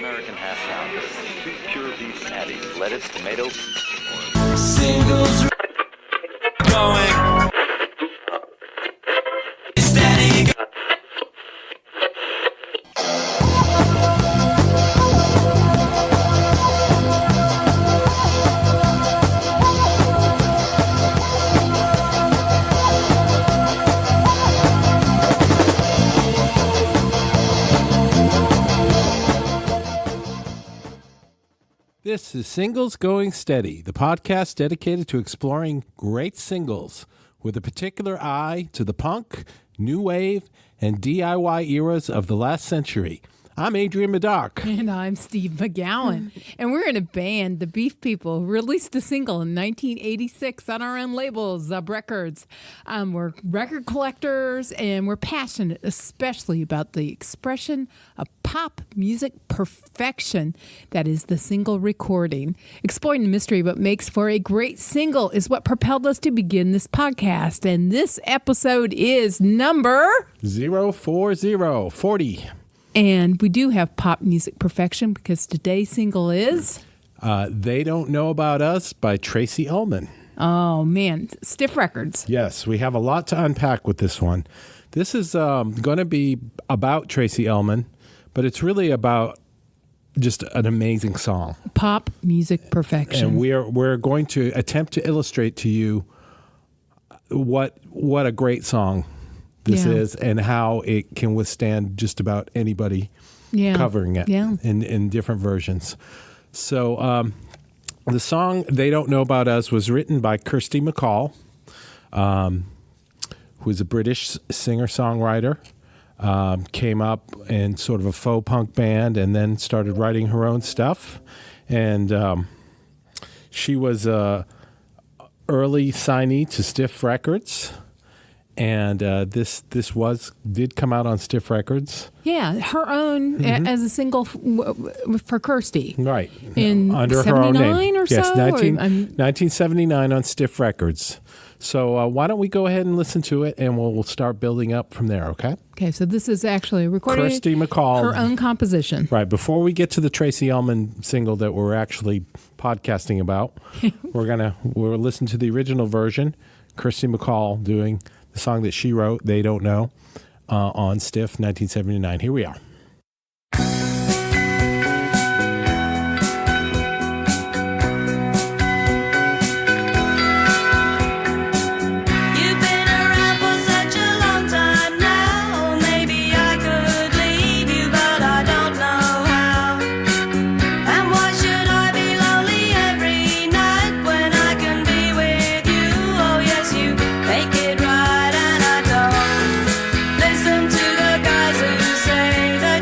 American half pound of 2 pure beef patties, lettuce, tomato. Singles going steady. This is Singles Going Steady, the podcast dedicated to exploring great singles with a particular eye to the punk, new wave, and DIY eras of the last century. I'm Adrian Medoc. And I'm Steve McGowan. And we're in a band, the Beef People, who released a single in 1986 on our own label, Zub Records. We're record collectors, and we're passionate especially about the expression of pop music perfection that is the single recording. Exploring the mystery of what makes for a great single is what propelled us to begin this podcast. And this episode is number 04040. And we do have pop music perfection because today's single is... They Don't Know About Us by Tracey Ullman. Oh, man. Stiff Records. Yes, we have a lot to unpack with this one. This is going to be about Tracey Ullman, but it's really about just an amazing song. Pop music perfection. And we're going to attempt to illustrate to you what a great song this is and how it can withstand just about anybody covering it in different versions. So the song They Don't Know About Us was written by Kirsty MacColl, who is a British singer-songwriter, came up in sort of a faux punk band and then started writing her own stuff. And she was a early signee to Stiff Records. And this did come out on Stiff Records. Yeah, her own as a single for Kirsty. Right. Under 79 her own name. Or yes, so? 1979 on Stiff Records. So why don't we go ahead and listen to it, and we'll start building up from there, okay? Okay, so this is actually recorded Kirsty MacColl. Her own composition. Right. Before we get to the Tracey Ullman single that we're actually podcasting about, we'll listen to the original version, Kirsty MacColl doing the song that she wrote, They Don't Know, on Stiff 1979. Here we are. Listen to the guys who say that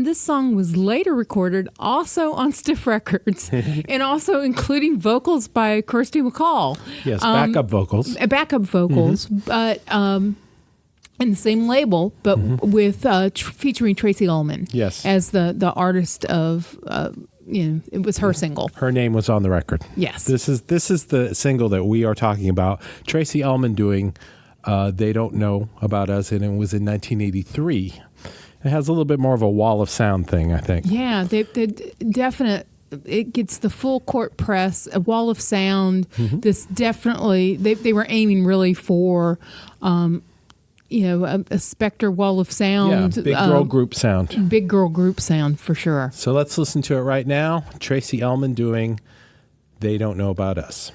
this song was later recorded also on Stiff Records, and also including vocals by Kirsty MacColl. Yes, backup vocals. Backup vocals, but in the same label, but with featuring Tracy Ullman. Yes. As the artist of, it was her single. Her name was on the record. Yes. This is the single that we are talking about. Tracy Ullman doing They Don't Know About Us, and it was in 1983. It has a little bit more of a wall of sound thing, I think. Yeah, the definite. It gets the full court press, a wall of sound. This definitely, they were aiming really for, a Spectre wall of sound. Yeah, big girl group sound. Big girl group sound for sure. So let's listen to it right now. Tracy Ullman doing They Don't Know About Us.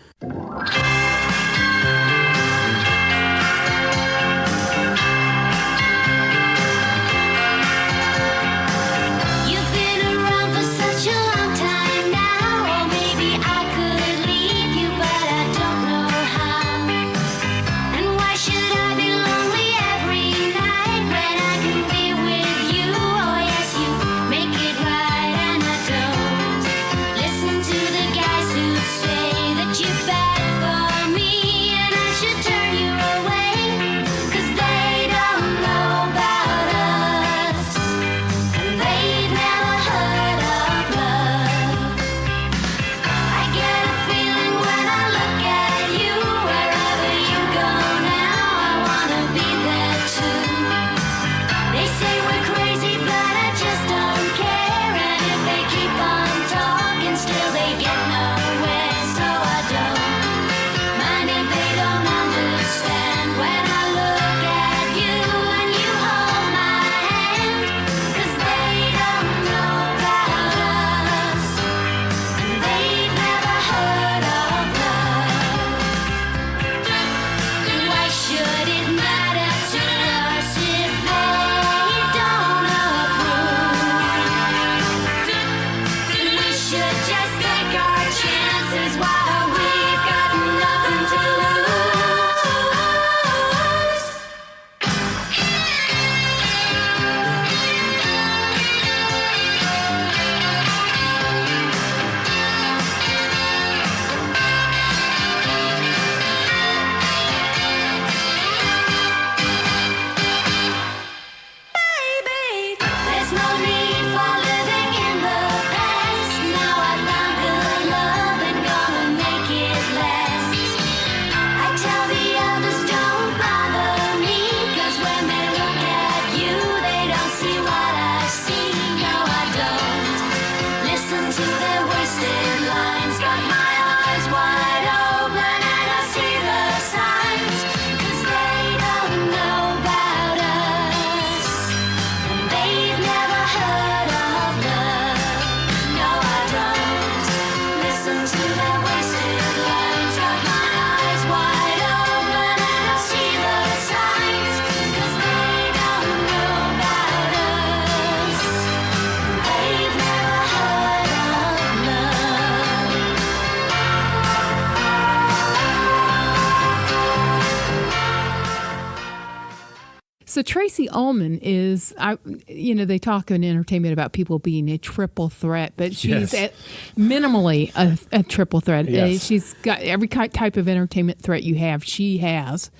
You've been around for such a long time now, or maybe I could leave you, but I don't know how. And why should I be lonely every night when I can be with you? Oh yes, you make it right, and I don't listen to the guys who say that you're bad for me, and I should turn you away, 'cause they don't know about us. And they've never heard of love. I get a feeling when I look at you. Wherever you go now, I wanna be there too. They say we're crazy, but I just don't care. And if they keep on talking, still they get nowhere. So I don't mind if they don't understand when I look at you and you hold my hand. 'Cause they don't know about us, and they've never heard of love. Why should it matter to us if they don't approve? We should just take our chances while we've got nothing to lose. Baby, there's no need for living in the past. Now I found good love and gonna make it last. I tell the others don't bother me, 'cause when they look at you, they don't see what I see. No, I don't listen to their wasted lines. Got my eyes wide open and I see the signs. 'Cause they don't know about us, and they've never heard of love. No, I don't listen to their wasted lines. Got my eyes wide open and I see the signs. 'Cause they don't know about us, and they've never heard of love. So Tracy Ullman is, they talk in entertainment about people being a triple threat, but she's Yes. minimally a triple threat. Yes. She's got every type of entertainment threat you have, she has.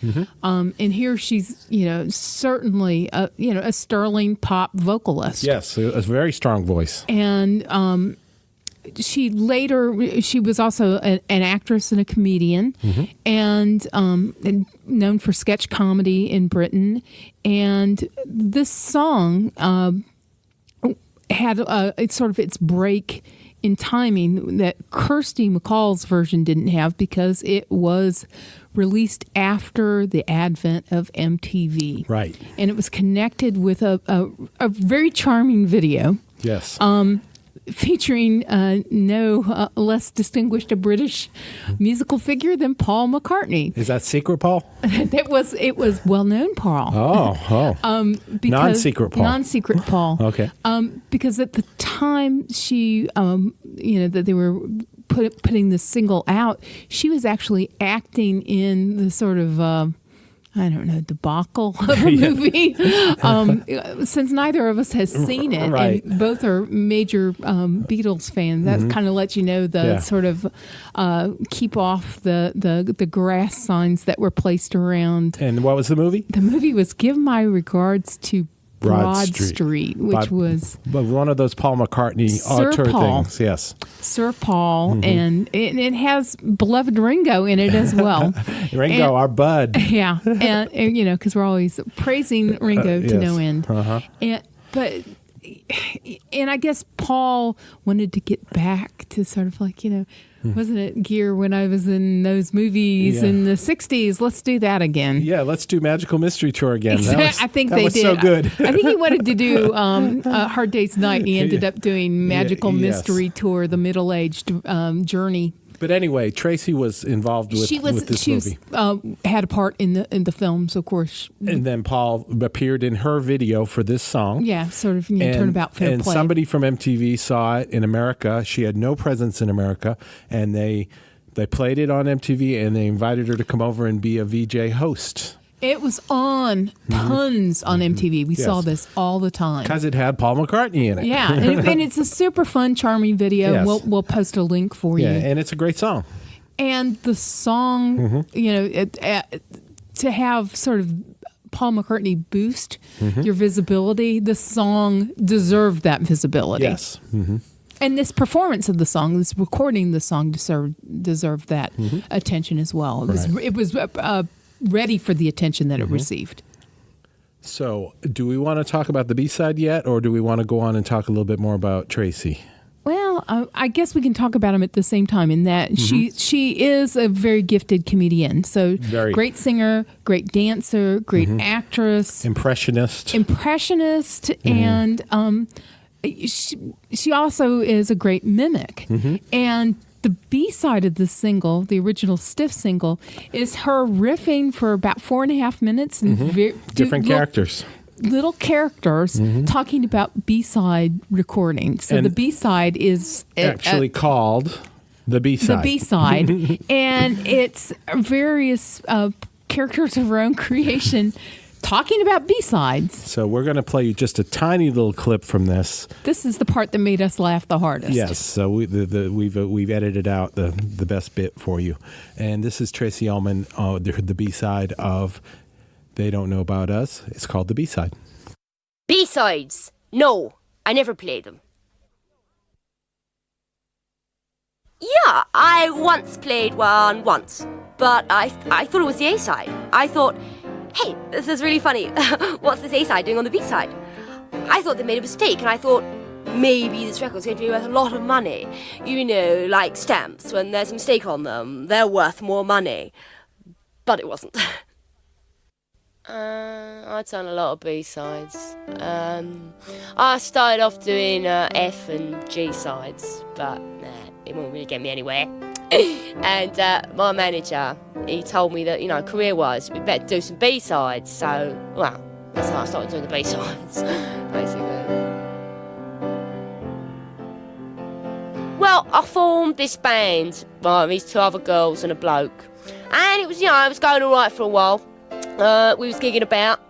And here she's, certainly, a sterling pop vocalist. Yes, a very strong voice. And she was also an actress and a comedian, and known for sketch comedy in Britain. And this song had it's sort of its break in timing that Kirsty MacColl's version didn't have, because it was released after the advent of MTV. Right. And it was connected with a very charming video Yes. featuring no less distinguished a British musical figure than Paul McCartney. Is that Secret Paul? It was well-known Paul. Oh. Because- Non-secret Paul. Non-secret Paul. Okay. Because at the time she, that they were putting this single out, she was actually acting in the sort of I don't know, debacle of a movie. Since neither of us has seen it, Right. and both are major Beatles fans, that kind of lets you know the Yeah. sort of keep off the grass signs that were placed around. And what was the movie? The movie was Give My Regards to Broad Street, which was But one of those Paul McCartney Sir auteur Paul. things. Yes. Sir Paul, Mm-hmm. and it has beloved Ringo in it as well. Ringo, And- our bud. Yeah, and because we're always praising Ringo to yes. no end. And I guess Paul wanted to get back to sort of like, wasn't it gear when I was in those movies Yeah. in the 60s? Let's do that again. Yeah, let's do Magical Mystery Tour again. That was, I think that they was did. so good. I think he wanted to do Hard Day's Night, and he ended up doing Magical yes. Mystery Tour, the middle-aged journey. But anyway, Tracy was involved with, with this movie. Had a part in the films, of course. And then Paul appeared in her video for this song. Yeah, sort of turnabout fair and play. somebody from MTV saw it in America. She had no presence in America, and they played it on MTV, and they invited her to come over and be a VJ host It was on tons on MTV. We saw Yes. this all the time. because it had Paul McCartney in it. Yeah, and it's a super fun, charming video. Yes. We'll post a link for Yeah, you. and it's a great song. And the song, to have sort of Paul McCartney boost your visibility, the song deserved that visibility. Yes. And this performance of the song, this recording of the song deserved that attention as well. It was ready for the attention that it received. So, do we want to talk about the B-side yet, or do we want to go on and talk a little bit more about Tracy? Well, I guess we can talk about them at the same time in that she is a very gifted comedian. So Very. great singer, great dancer, great actress, Impressionist. and she also is a great mimic. And the B-side of the single, the original Stiff single, is her riffing for about 4.5 minutes and Different characters. little characters talking about B-side recordings. So And the B-side is Actually called the B-side. the B-side, and it's various characters of her own creation talking about B-sides. So we're going to play you just a tiny little clip from this. This is the part that made us laugh the hardest. Yes, so we've edited out the best bit for you, and this is Tracy Ullman, the B-side of They Don't Know About Us. It's called the B-side. B-sides? No, I never play them. Yeah, I once played one once, but I thought it was the A-side. I thought, hey, this is really funny. What's this A-side doing on the B-side? I thought they made a mistake, and I thought, maybe this record's going to be worth a lot of money. You know, like stamps, when there's a mistake on them, they're worth more money. But it wasn't. I'd done a lot of B-sides. I started off doing F and G sides, but it won't really get me anywhere. And my manager, he told me that, career-wise, we better do some B-sides. So, well, that's how I started doing the B-sides, basically. Well, I formed this band, these two other girls and a bloke. And it was, it was going all right for a while. We was gigging about.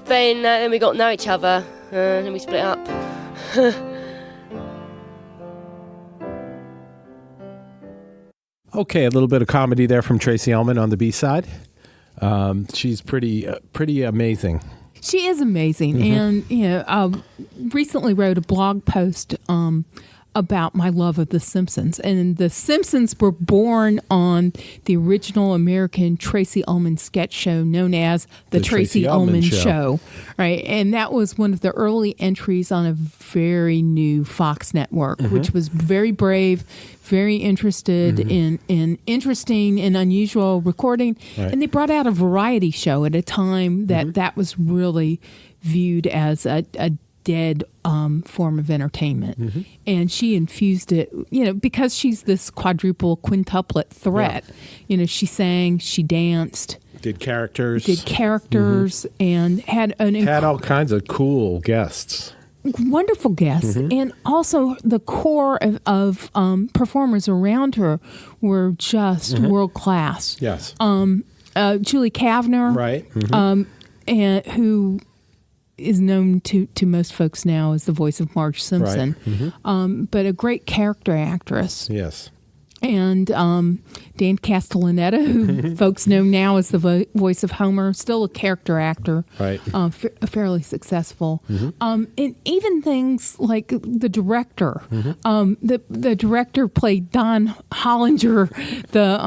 Then we got to know each other. Then we split up. Okay, a little bit of comedy there from Tracy Ullman on the B-side. She's pretty amazing. She is amazing, and recently wrote a blog post about my love of The Simpsons. And The Simpsons were born on the original American Tracy Ullman sketch show known as The Tracy Ullman Show. Right? And that was one of the early entries on a very new Fox network, which was very brave, very interested in interesting and unusual recording. Right. And they brought out a variety show at a time that was really viewed as a dead form of entertainment. And she infused it, because she's this quadruple, quintuplet threat. She sang, she danced, Did characters. and had Had all kinds of cool guests. wonderful guests. And also the core of performers around her were just world class. Yes. Julie Kavner, Right. Mhm. and who is known to most folks now as the voice of Marge Simpson, but a great character actress. Yes. And Dan Castellaneta, who folks know now as the voice of Homer, still a character actor, Right. Fairly successful. And even things like the director. The director played Don Hollinger, the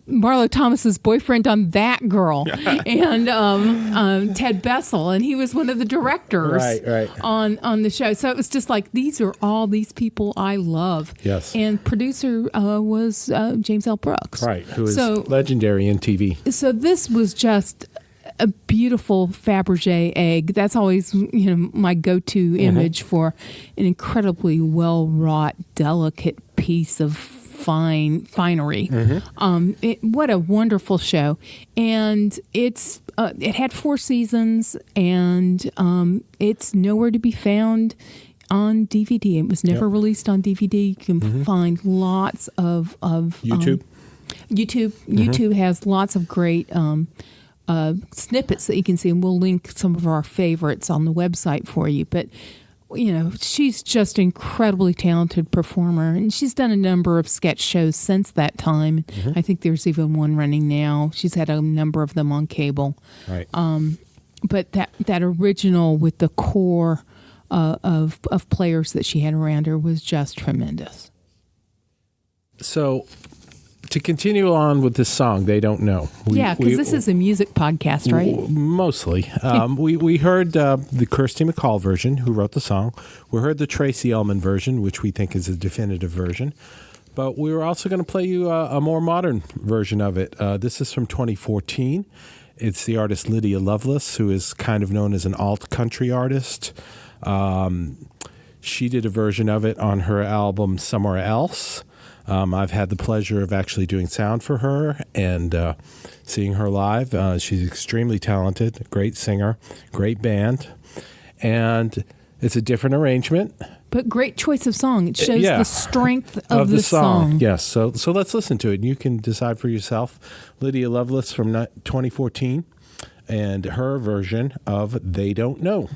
Marlo Thomas's boyfriend on That Girl, and Ted Bessel, and he was one of the directors Right. on the show. So it was just like, these are all these people I love. Yes. And producer was James L. Brooks. Right. Who is So- legendary in TV. So this was just a beautiful Fabergé egg. That's always my go-to image for an incredibly well-wrought, delicate piece of finery. What a wonderful show. And it had 4 seasons, and it's nowhere to be found on DVD. It was never released on DVD. You can find lots of YouTube. YouTube has lots of great snippets that you can see, and we'll link some of our favorites on the website for you. But she's just an incredibly talented performer, and she's done a number of sketch shows since that time. I think there's even one running now. She's had a number of them on cable. Right. But that original with the core of players that she had around her was just tremendous. So, to continue on with this song, They Don't Know. Because this is a music podcast, right? Mostly. We heard the Kirsty MacColl version, who wrote the song. We heard the Tracy Ullman version, which we think is a definitive version. But we were also going to play you a more modern version of it. This is from 2014. It's the artist Lydia Lovelace, who is kind of known as an alt-country artist. She did a version of it on her album Somewhere Else. I've had the pleasure of actually doing sound for her and seeing her live. She's extremely talented, great singer, great band, and it's a different arrangement. But great choice of song. It shows the strength of the song. Yes, so let's listen to it, and you can decide for yourself. Lydia Lovelace from 2014 and her version of They Don't Know.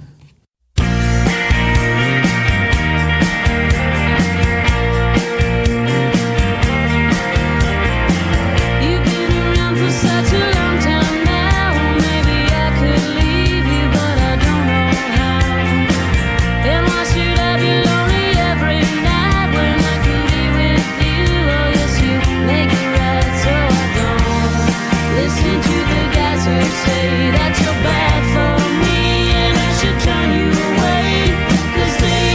You've been around for such a long time now. Maybe I could leave you, but I don't know how. Then why should I be lonely every night when I can be with you? Oh yes, you make it right, so I don't listen to the guys who say that you're bad for me and I should turn you away. 'Cause they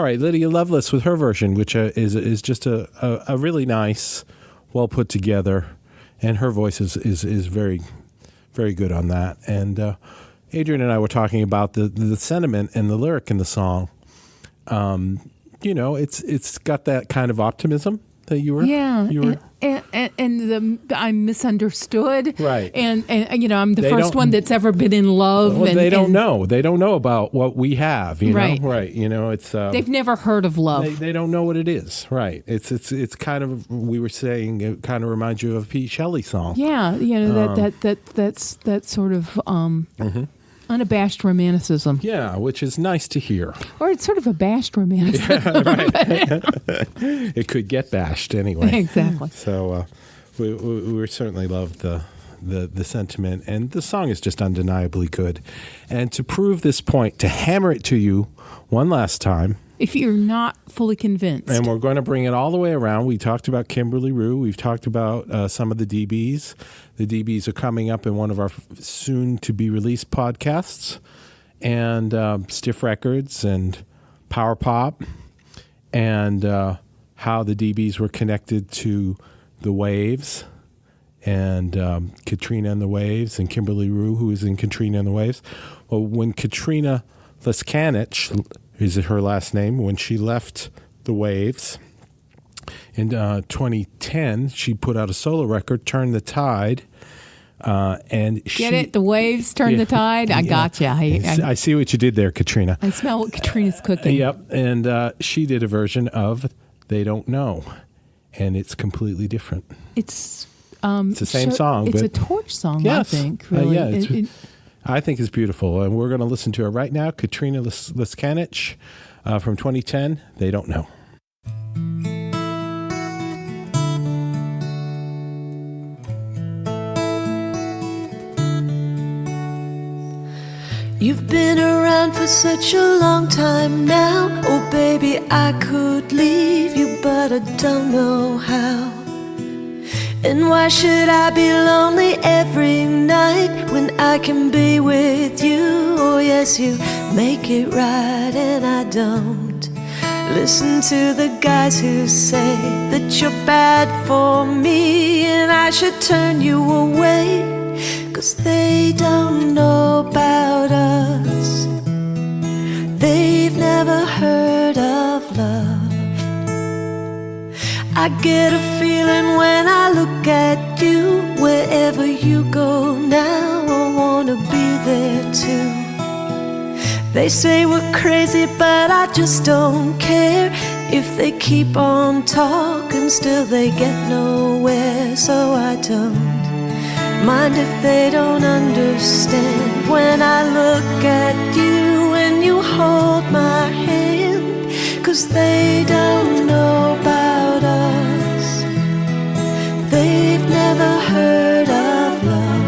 right, Lydia Lovelace with her version, which is just a really nice, well put together, and her voice is very, very good on that. And Adrian and I were talking about the sentiment and the lyric in the song. It's got that kind of optimism that you were. And I'm misunderstood, right? And I'm the first one that's ever been in love. Well, and they don't know. They don't know about what we have. Right. Right? It's They've never heard of love. They don't know what it is. Right? It's kind of, we were saying, it kind of reminds you of a Pete Shelley song. Yeah, that sort of unabashed romanticism. Yeah, which is nice to hear. Or it's sort of abashed romanticism. It could get bashed anyway. Exactly. So we certainly love the sentiment, and the song is just undeniably good. And to prove this point, to hammer it to you one last time, if you're not fully convinced. And we're going to bring it all the way around. We talked about Kimberly Rue. We've talked about some of the DBs. The DBs are coming up in one of our soon-to-be-released podcasts. And Stiff Records and Power Pop. And how the DBs were connected to the Waves. And Katrina and the Waves. And Kimberly Rue, who is in Katrina and the Waves. Well, when Katrina Lescanich, is her last name, when she left the Waves in 2010, she put out a solo record, Turn the Tide. And Get it? The Waves turn the tide? I gotcha. I see what you did there, Katrina. I smell what Katrina's cooking. Yep. And she did a version of They Don't Know. And it's completely different. It's the same song. It's but a torch song, yes. I think. Really. I think it's beautiful. And we're going to listen to it right now. Katrina Lescanich from 2010, They Don't Know. You've been around for such a long time now. Oh baby, I could leave you, but I don't know how. And why should I be lonely every night when I can be with you? Oh yes, you make it right and I don't. Listen to the guys who say that you're bad for me and I should turn you away, 'cause they don't know about us. They've never heard of love. I get a feeling when I look at you. Wherever you go now, I wanna be there too. They say we're crazy, but I just don't care. If they keep on talking, still they get nowhere. So I don't mind if they don't understand. When I look at you and you hold my hand, 'cause they don't know about us. They've never heard of love.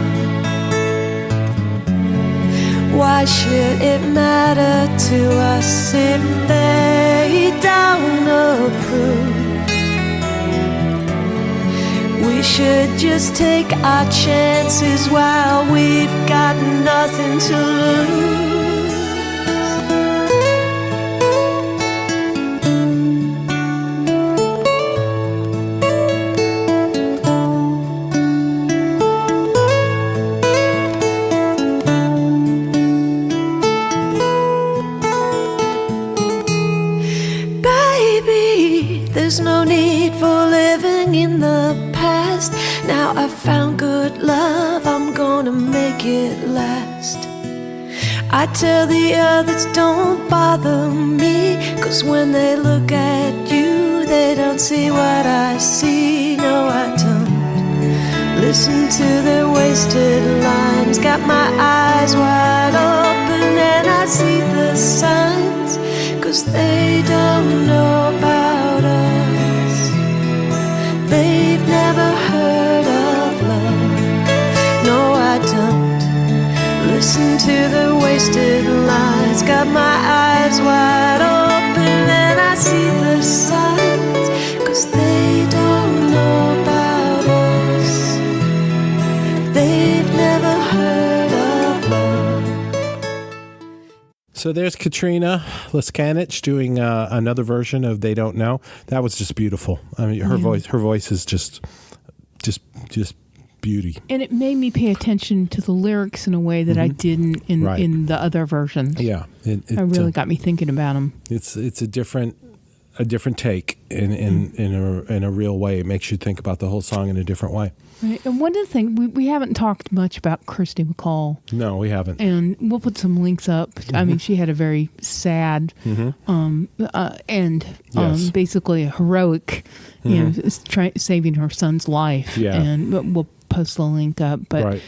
Why should it matter to us if they don't approve? We should just take our chances while we've got nothing to lose. There's no need for living in the past. Now I've found good love, I'm gonna make it last. I tell the others don't bother me, 'cause when they look at you, they don't see what I see. No, I don't listen to their wasted lines. Got my eyes wide open and I see the signs, 'cause they don't know about us. They've never heard of love. No, I don't listen to the wasted lines. Got my eyes wide open and I see the signs, 'cause they don't know about us. They've never heard of love. So there's Katrina Leskanich doing another version of "They Don't Know." That was just beautiful. I mean, her voice is just beauty. And it made me pay attention to the lyrics in a way that I didn't in the other versions. Yeah, it really got me thinking about them. It's a different take in a real way. It makes you think about the whole song in a different way. Right. And one of the things, we haven't talked much about Kirsty MacColl. No, we haven't. And we'll put some links up. I mean, she had a very sad end, Yes. basically a heroic, saving her son's life. Yeah. And we'll post the link up. But, Right.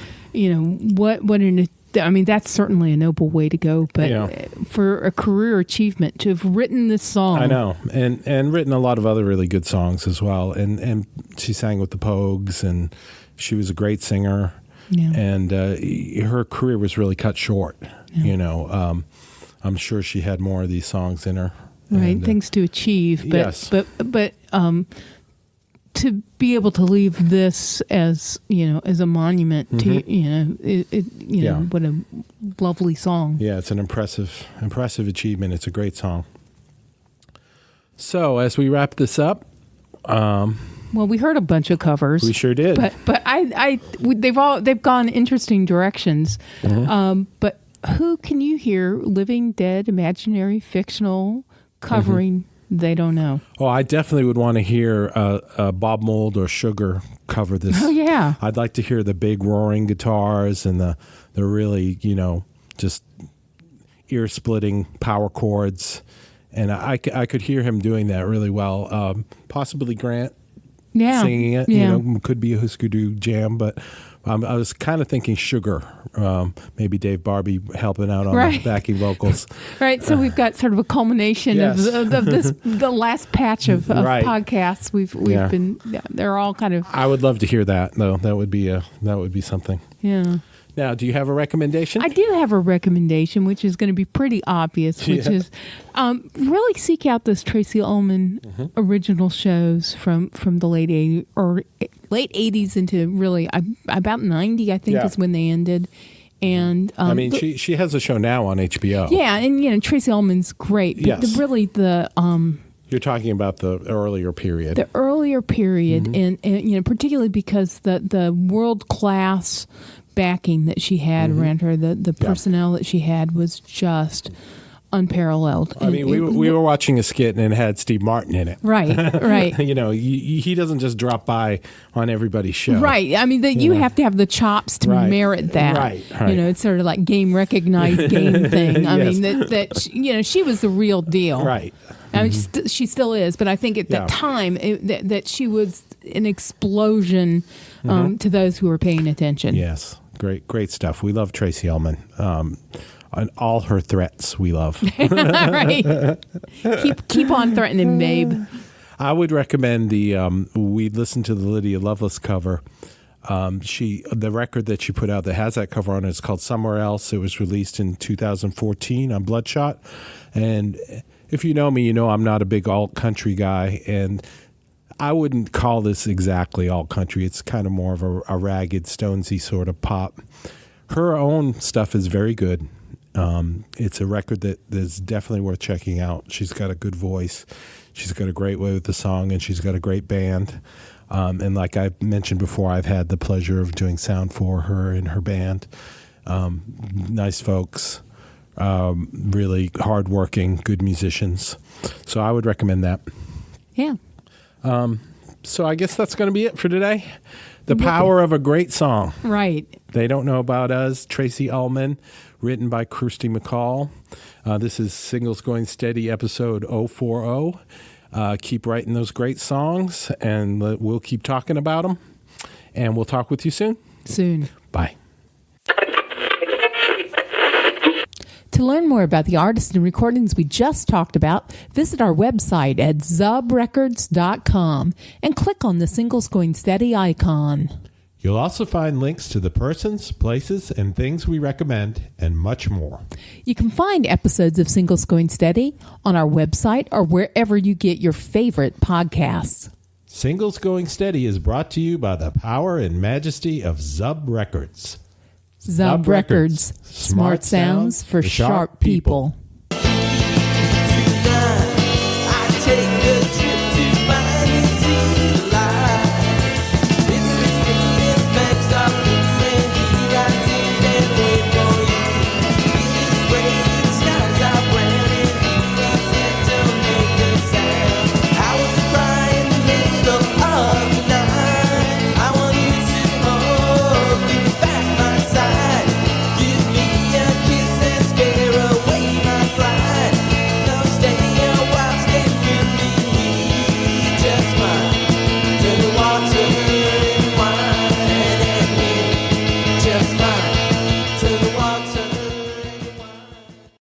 That's certainly a noble way to go. But for a career achievement, to have written this song. I know. And written a lot of other really good songs as well. And she sang with the Pogues, and she was a great singer. Yeah. And her career was really cut short. Yeah. I'm sure she had more of these songs in her. Right, And, things to achieve. But, yes. But to be able to leave this as a monument to what a lovely song. Yeah, it's an impressive achievement. It's a great song. So as we wrap this up, Well, we heard a bunch of covers. we sure did. But they've gone interesting directions. But who can you hear, living, dead, imaginary, fictional, covering? They Don't Know. Oh, I definitely would want to hear Bob Mould or Sugar cover this. Oh yeah. I'd like to hear the big roaring guitars and the really, just ear-splitting power chords. And I could hear him doing that really well. Possibly Grant singing it. Yeah. Could be a Husker Du jam, but I was kind of thinking Sugar. Maybe Dave Barbie helping out on the backing vocals. Right, so we've got sort of a culmination Yes. of the last patch of Right. podcasts. We've been. They're all kind of. I would love to hear that, though. That would be something. Yeah. Now, do you have a recommendation? I do have a recommendation, which is going to be pretty obvious, which is really seek out those Tracy Ullman original shows from the late 80s into really about 90, I think, is when they ended. And I mean, she has a show now on HBO. yeah, and Tracy Ullman's great. But Yes. You're talking about the earlier period. The earlier period, and particularly because the world class backing that she had around her, the personnel that she had was just unparalleled. I mean, we were watching a skit and it had Steve Martin in it. Right. He doesn't just drop by on everybo's show. Right. I mean, you have to have the chops to merit that. Right. It's sort of like game recognized game thing. I Yes. mean, that she was the real deal. Right. I mean, she still is, but I think at that time that she was an explosion to those who were paying attention. Yes. Great stuff. We love Tracy Ullman. And all her threats we love. Right. Keep on threatening, babe. I would recommend we listened to the Lydia Lovelace cover. The record that she put out that has that cover on it is called Somewhere Else. It was released in 2014 on Bloodshot. And if you know me, you know I'm not a big alt country guy, and I wouldn't call this exactly alt country. It's kind of more of a ragged, Stonesy sort of pop. Her own stuff is very good. It's a record that is definitely worth checking out. She's got a good voice. She's got a great way with the song, and she's got a great band. And like I mentioned before, I've had the pleasure of doing sound for her and her band. Nice folks, really hardworking, good musicians. So I would recommend that. Yeah. So I guess that's going to be it for today. The power of a great song. Right. They Don't Know About Us, Tracy Ullman, written by Kirsty MacColl. This is Singles Going Steady, episode 040. Keep writing those great songs, and we'll keep talking about them. And we'll talk with you soon. Soon. Bye. To learn more about the artists and recordings we just talked about, visit our website at zubrecords.com and click on the Singles Going Steady icon. You'll also find links to the persons, places, and things we recommend, and much more. You can find episodes of Singles Going Steady on our website or wherever you get your favorite podcasts. Singles Going Steady is brought to you by the power and majesty of Zub Records. Zub Records. Smart sounds for sharp people.